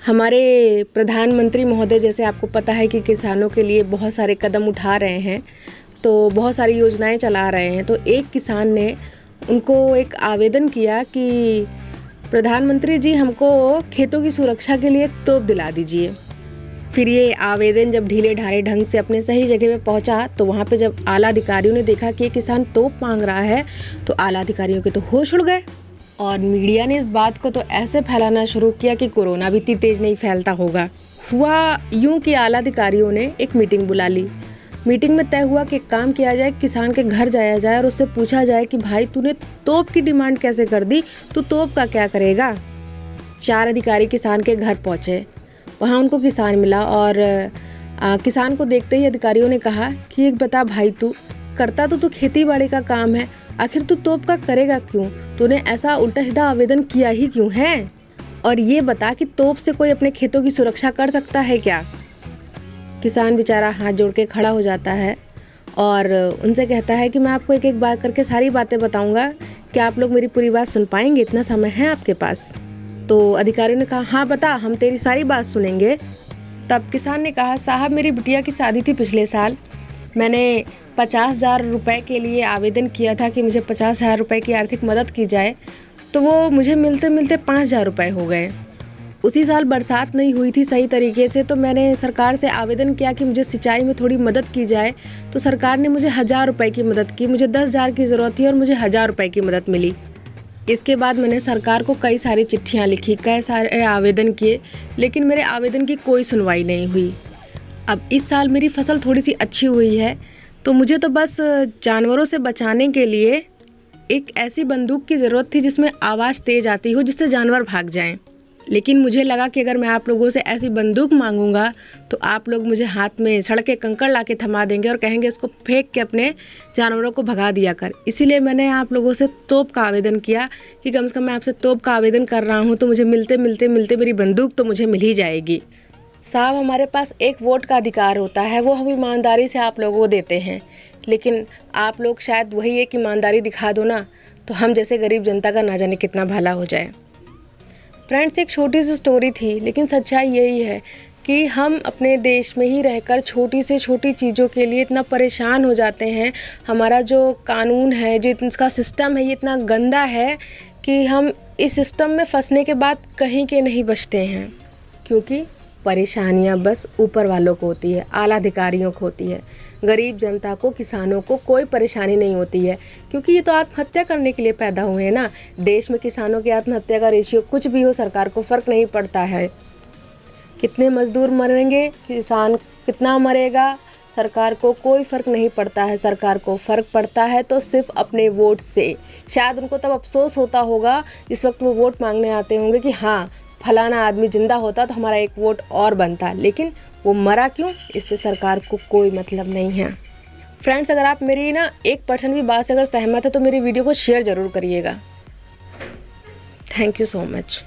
हमारे प्रधानमंत्री महोदय जैसे आपको पता है कि किसानों के लिए बहुत सारे कदम उठा रहे हैं, तो बहुत सारी योजनाएं चला रहे हैं। तो एक किसान ने उनको एक आवेदन किया कि प्रधानमंत्री जी हमको खेतों की सुरक्षा के लिए एक तोप दिला दीजिए। फिर ये आवेदन जब ढीले ढाले ढंग से अपने सही जगह पे पहुंचा, तो वहाँ पे जब आला अधिकारियों ने देखा कि ये किसान तोप मांग रहा है, तो आला अधिकारियों के तो होश उड़ गए और मीडिया ने इस बात को तो ऐसे फैलाना शुरू किया कि कोरोना भी इतनी तेज़ नहीं फैलता होगा। हुआ यूं कि आला अधिकारियों ने एक मीटिंग बुला ली। मीटिंग में तय हुआ कि काम किया जाए, किसान के घर जाया जाए और उससे पूछा जाए कि भाई तूने तोप की डिमांड कैसे कर दी, तू तोप का क्या करेगा। 4 अधिकारी किसान के घर पहुँचे। वहाँ उनको किसान मिला और किसान को देखते ही अधिकारियों ने कहा कि एक बता भाई, तू करता तो तू खेती बाड़ी का काम है, आखिर तू तोप का करेगा क्यों? तूने ऐसा उल्टा सीधा आवेदन किया ही क्यों है? और ये बता कि तोप से कोई अपने खेतों की सुरक्षा कर सकता है क्या? किसान बेचारा हाथ जोड़ के खड़ा हो जाता है और उनसे कहता है कि मैं आपको एक एक बार करके सारी बातें बताऊंगा, क्या आप लोग मेरी पूरी बात सुन पाएंगे? इतना समय है आपके पास? तो अधिकारियों ने कहा हाँ बता, हम तेरी सारी बात सुनेंगे। तब किसान ने कहा साहब, मेरी बिटिया की शादी थी पिछले साल, मैंने 50,000 रुपये के लिए आवेदन किया था कि मुझे 50,000 रुपये की आर्थिक मदद की जाए, तो वो मुझे मिलते मिलते 5,000 रुपये हो गए। उसी साल बरसात नहीं हुई थी सही तरीके से, तो मैंने सरकार से आवेदन किया कि मुझे सिंचाई में थोड़ी मदद की जाए, तो सरकार ने मुझे 1,000 रुपये की मदद की। मुझे 10,000 की ज़रूरत थी और मुझे 1,000 रुपये की मदद मिली। इसके बाद मैंने सरकार को कई सारी चिट्ठियाँ लिखी, कई सारे आवेदन किए, लेकिन मेरे आवेदन की कोई सुनवाई नहीं हुई। अब इस साल मेरी फसल थोड़ी सी अच्छी हुई है, तो मुझे तो बस जानवरों से बचाने के लिए एक ऐसी बंदूक की ज़रूरत थी जिसमें आवाज़ तेज़ आती हो, जिससे जानवर भाग जाएं। लेकिन मुझे लगा कि अगर मैं आप लोगों से ऐसी बंदूक मांगूंगा तो आप लोग मुझे हाथ में सड़के कंकड़ ला के थमा देंगे और कहेंगे इसको फेंक के अपने जानवरों को भगा दिया कर। इसीलिए मैंने आप लोगों से तोप का आवेदन किया कि कम से कम मैं आपसे तोप का आवेदन कर रहा हूँ, तो मुझे मिलते मेरी बंदूक तो मुझे मिल ही जाएगी। साहब, हमारे पास एक वोट का अधिकार होता है, वो हम ईमानदारी से आप लोगों को देते हैं, लेकिन आप लोग शायद वही एक ईमानदारी दिखा दो ना, तो हम जैसे गरीब जनता का ना जाने कितना भला हो जाए। फ्रेंड्स, एक छोटी सी स्टोरी थी, लेकिन सच्चाई यही है कि हम अपने देश में ही रहकर छोटी से छोटी चीज़ों के लिए इतना परेशान हो जाते हैं। हमारा जो कानून है, जो इसका सिस्टम है, ये इतना गंदा है कि हम इस सिस्टम में फंसने के बाद कहीं के नहीं बचते हैं, क्योंकि परेशानियां बस ऊपर वालों को होती है, आला अधिकारियों को होती है। गरीब जनता को, किसानों को कोई परेशानी नहीं होती है, क्योंकि ये तो आत्महत्या करने के लिए पैदा हुए हैं ना। देश में किसानों की आत्महत्या का रेशियो कुछ भी हो, सरकार को फ़र्क नहीं पड़ता है। कितने मजदूर मरेंगे, किसान कितना मरेगा, सरकार को कोई फ़र्क नहीं पड़ता है। सरकार को फ़र्क पड़ता है तो सिर्फ अपने वोट से। शायद उनको तब अफसोस होता होगा जिस वक्त वो वोट मांगने आते होंगे कि हाँ फलाना आदमी जिंदा होता तो हमारा एक वोट और बनता, लेकिन वो मरा क्यों, इससे सरकार को कोई मतलब नहीं है। फ्रेंड्स, अगर आप मेरी ना 1% भी बात से अगर सहमत है तो मेरी वीडियो को शेयर ज़रूर करिएगा। Thank you so much.